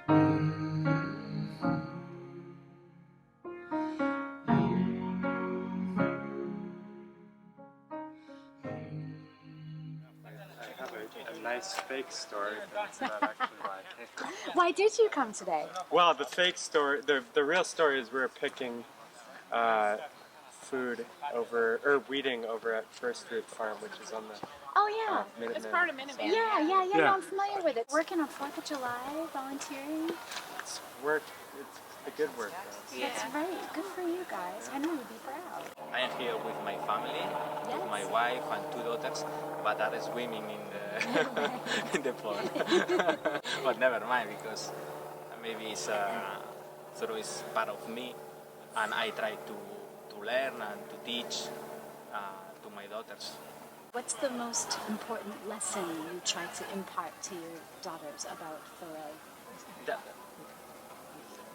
I have a nice fake story, but it's not actually why I came. Why did you come today? Well, the fake story, the real story is we're picking food over, or weeding over at First Root Farm, which is on the Oh yeah. Minuteman. It's part of Minuteman. Yeah. No, I'm familiar with it. Working on 4th of July, volunteering. It's work, it's the good work though. That's right. Good for you guys. Henry would be proud. I am here with my family, with my wife and 2 daughters, but are swimming in the in the pond. But never mind, because maybe it's Thoreau is part of me, and I try to learn and to teach to my daughters. What's the most important lesson you try to impart to your daughters about Thoreau?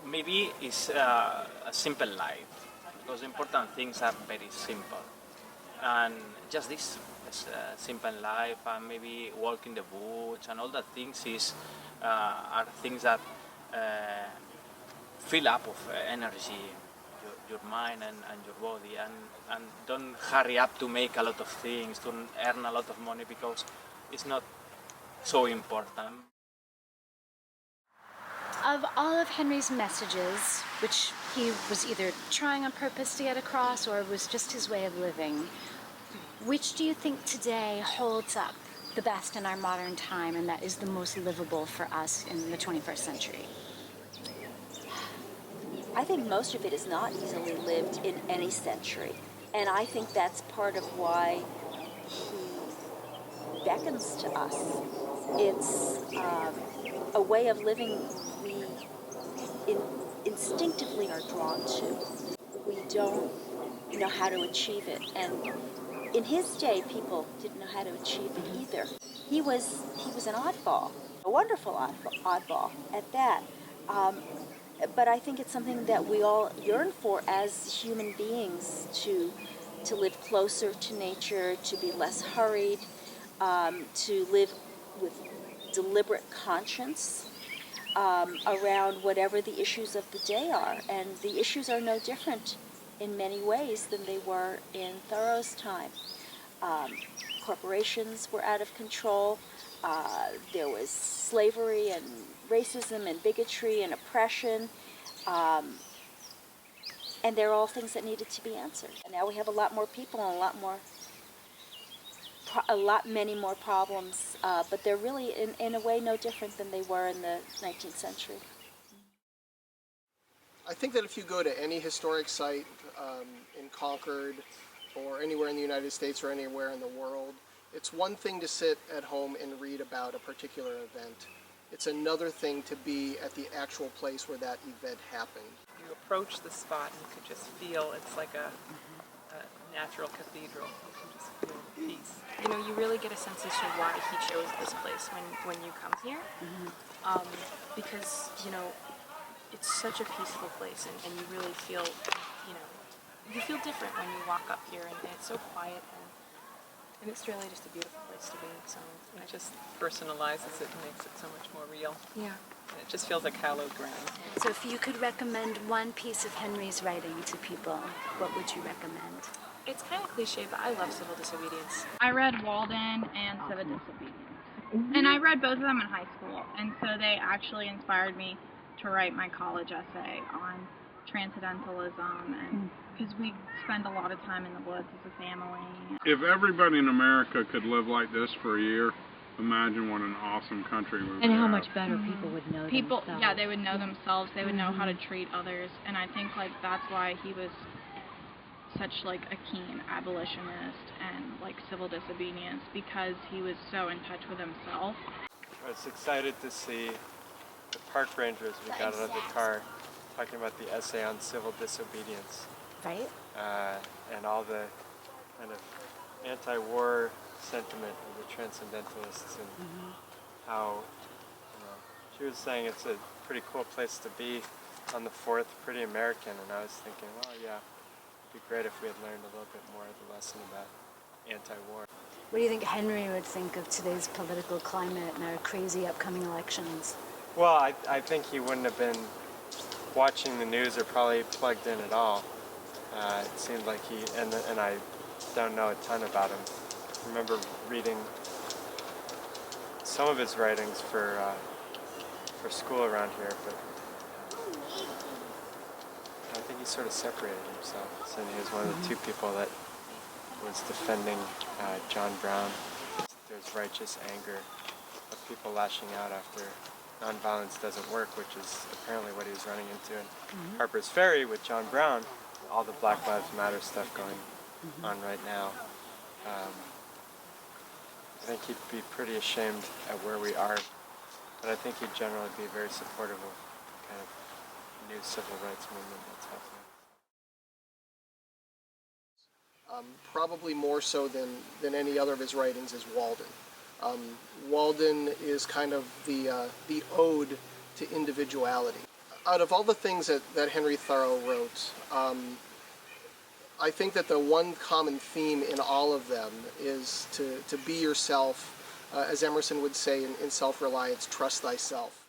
Maybe it's a simple life, because important things are very simple, and just this simple life, and maybe walk in the woods and all that things are things that fill up of energy your mind and your body, and don't hurry up to make a lot of things, to earn a lot of money, because it's not so important. Of all of Henry's messages, which he was either trying on purpose to get across or was just his way of living, which do you think today holds up the best in our modern time and that is the most livable for us in the 21st century? I think most of it is not easily lived in any century. And I think that's part of why he beckons to us. It's a way of living we instinctively are drawn to. We don't know how to achieve it. And in his day, people didn't know how to achieve it either. He was an oddball, a wonderful oddball at that. But I think it's something that we all yearn for as human beings, to live closer to nature, to be less hurried, to live with deliberate conscience around whatever the issues of the day are. And the issues are no different in many ways than they were in Thoreau's time. Corporations were out of control. There was slavery and racism and bigotry and oppression, and they're all things that needed to be answered. And now we have a lot more people and many more problems, but they're really in a way no different than they were in the 19th century. I think that if you go to any historic site in Concord or anywhere in the United States or anywhere in the world, it's one thing to sit at home and read about a particular event. It's another thing to be at the actual place where that event happened. You approach the spot and you can just feel it's like a natural cathedral. You can just feel peace. You know, you really get a sense as to why he chose this place when you come here. Because, you know, it's such a peaceful place, and you really feel, you know, you feel different when you walk up here, and it's so quiet, and it's really just a beautiful place to be. So it just personalizes it and makes it so much more real. Yeah. It just feels like hallowed ground. So if you could recommend one piece of Henry's writing to people, what would you recommend? It's kind of cliche, but I love Civil Disobedience. I read Walden and Civil Disobedience. And I read both of them in high school, and so they actually inspired me to write my college essay on transcendentalism, and because we spend a lot of time in the woods as a family. If everybody in America could live like this for a year, imagine what an awesome country we would have. And how much better people would know themselves. Yeah, they would know themselves. They would know how to treat others, and I think like that's why he was such like a keen abolitionist and like civil disobedience, because he was so in touch with himself. I was excited to see the park rangers we got out of the car talking about the essay on civil disobedience. Right. And all the kind of anti-war sentiment of the transcendentalists, and how, you know, she was saying it's a pretty cool place to be on the 4th, pretty American, and I was thinking, well, yeah, it'd be great if we had learned a little bit more of the lesson about anti-war. What do you think Henry would think of today's political climate and our crazy upcoming elections? Well, I think he wouldn't have been watching the news or probably plugged in at all. It seemed like he, and I don't know a ton about him. I remember reading some of his writings for school around here, but I think he sort of separated himself. So he was one of the two people that was defending John Brown. There's righteous anger of people lashing out after nonviolence doesn't work, which is apparently what he was running into in Harper's Ferry with John Brown. All the Black Lives Matter stuff going on right now. I think he'd be pretty ashamed at where we are, but I think he'd generally be very supportive of kind of new civil rights movement that's happening. Probably more so than any other of his writings is Walden. Walden is kind of the ode to individuality. Out of all the things that Henry Thoreau wrote, I think that the one common theme in all of them is to be yourself, as Emerson would say in Self-Reliance, trust thyself.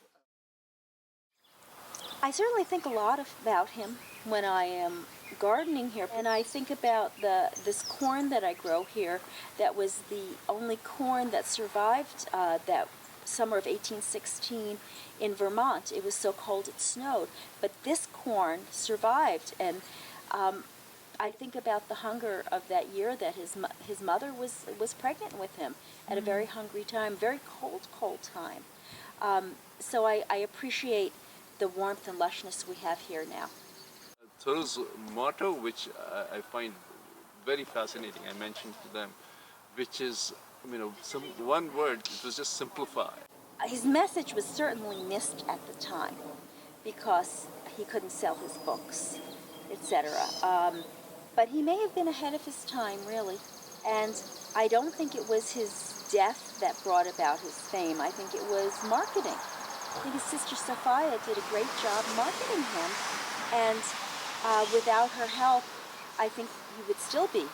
I certainly think a lot about him when I am gardening here, and I think about this corn that I grow here that was the only corn that survived that summer of 1816 in Vermont. It was so cold it snowed, but this corn survived, and I think about the hunger of that year that his mother was pregnant with him at a very hungry time, very cold time. So I appreciate the warmth and lushness we have here now. Thoreau's motto, which I find very fascinating, I mentioned to them, which is, one word, it was just simplify. His message was certainly missed at the time because he couldn't sell his books, etc. But he may have been ahead of his time, really. And I don't think it was his death that brought about his fame. I think it was marketing. I think his sister Sophia did a great job marketing him, and without her help, I think he would still be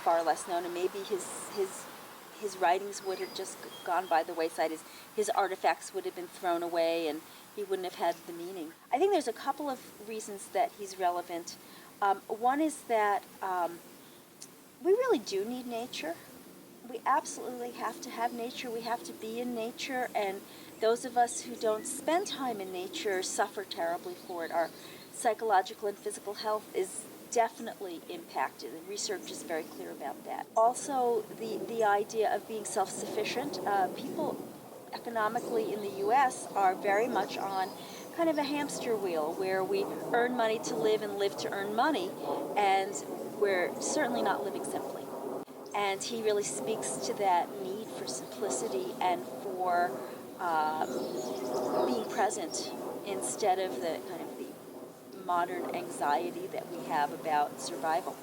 far less known, and maybe his writings would have just gone by the wayside. His artifacts would have been thrown away, and he wouldn't have had the meaning. I think there's a couple of reasons that he's relevant. One is that we really do need nature. We absolutely have to have nature. We have to be in nature, and those of us who don't spend time in nature suffer terribly for it. Our psychological and physical health is definitely impacted, and research is very clear about that. Also, the idea of being self-sufficient. People economically in the U.S. are very much on kind of a hamster wheel where we earn money to live and live to earn money, and we're certainly not living simply. And he really speaks to that need for simplicity and for being present instead of the kind of the modern anxiety that we have about survival.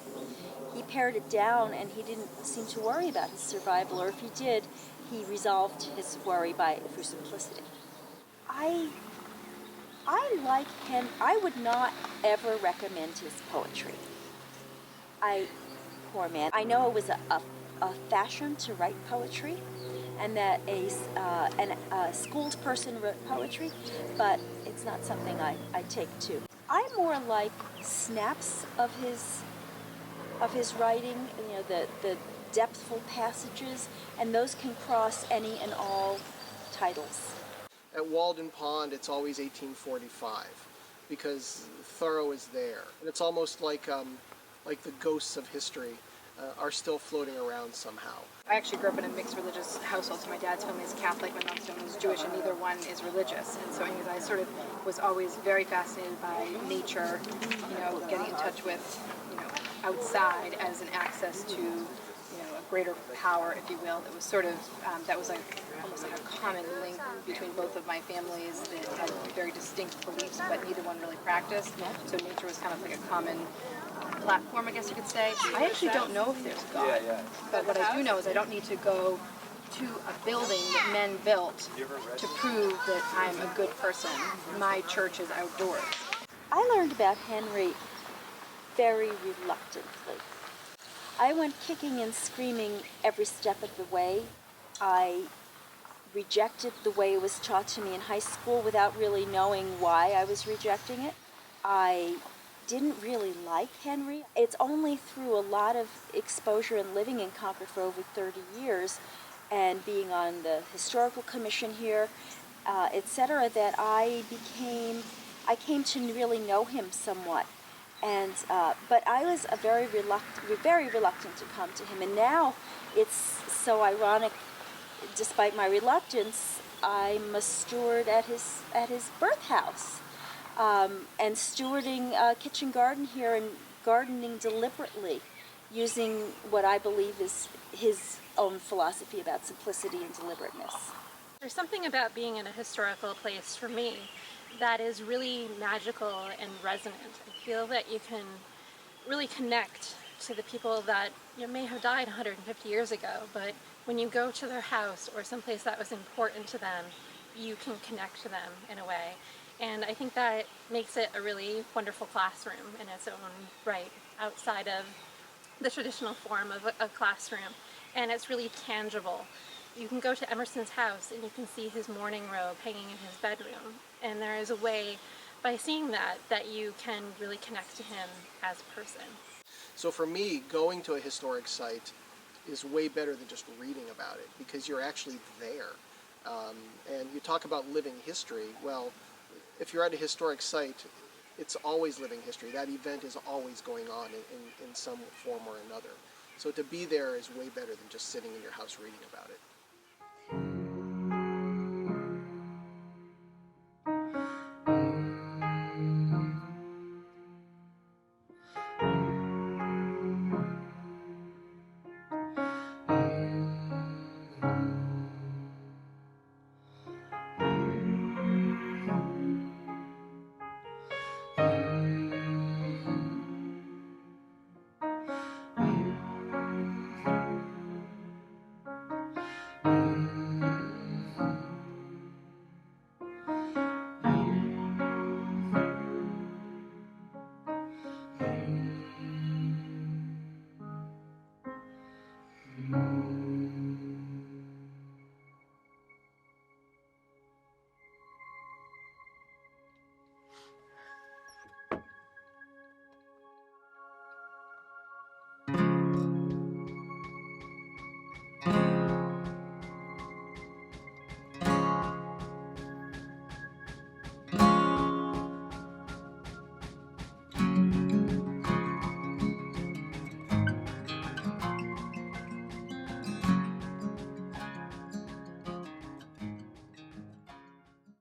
He pared it down, and he didn't seem to worry about his survival, or if he did, he resolved his worry through simplicity. I like him. I would not ever recommend his poetry. Poor man. I know it was a fashion to write poetry, and that a schooled person wrote poetry, but it's not something I take to. I more like snaps of his writing, the depthful passages, and those can cross any and all titles. At Walden Pond, it's always 1845 because Thoreau is there, and it's almost like the ghosts of history are still floating around somehow. I actually grew up in a mixed religious household, so my dad's family is Catholic, my mom's family is Jewish, and neither one is religious. And so anyways, I sort of was always very fascinated by nature, getting in touch with, outside as an access to, a greater power, if you will, that was sort of, that was like almost like a common link between both of my families that had very distinct beliefs, but neither one really practiced. So nature was kind of like a common platform, I guess you could say. I actually don't know if there's God, but what I do know is I don't need to go to a building that men built to prove that I'm a good person. My church is outdoors. I learned about Henry very reluctantly. I went kicking and screaming every step of the way. I rejected the way it was taught to me in high school without really knowing why I was rejecting it. I didn't really like Henry. It's only through a lot of exposure and living in Concord for over 30 years and being on the historical commission here, etc., that I came to really know him somewhat. And but I was very reluctant to come to him, and now it's so ironic. Despite my reluctance, I'm a steward at his birth house, and stewarding kitchen garden here and gardening deliberately, using what I believe is his own philosophy about simplicity and deliberateness. There's something about being in a historical place for me that is really magical and resonant. I feel that you can really connect to the people that may have died 150 years ago, but when you go to their house or someplace that was important to them, you can connect to them in a way. And I think that makes it a really wonderful classroom in its own right, outside of the traditional form of a classroom. And it's really tangible. You can go to Emerson's house and you can see his mourning robe hanging in his bedroom. And there is a way, by seeing that you can really connect to him as a person. So for me, going to a historic site is way better than just reading about it, because you're actually there. And you talk about living history. Well, if you're at a historic site, it's always living history. That event is always going on in some form or another. So to be there is way better than just sitting in your house reading about it.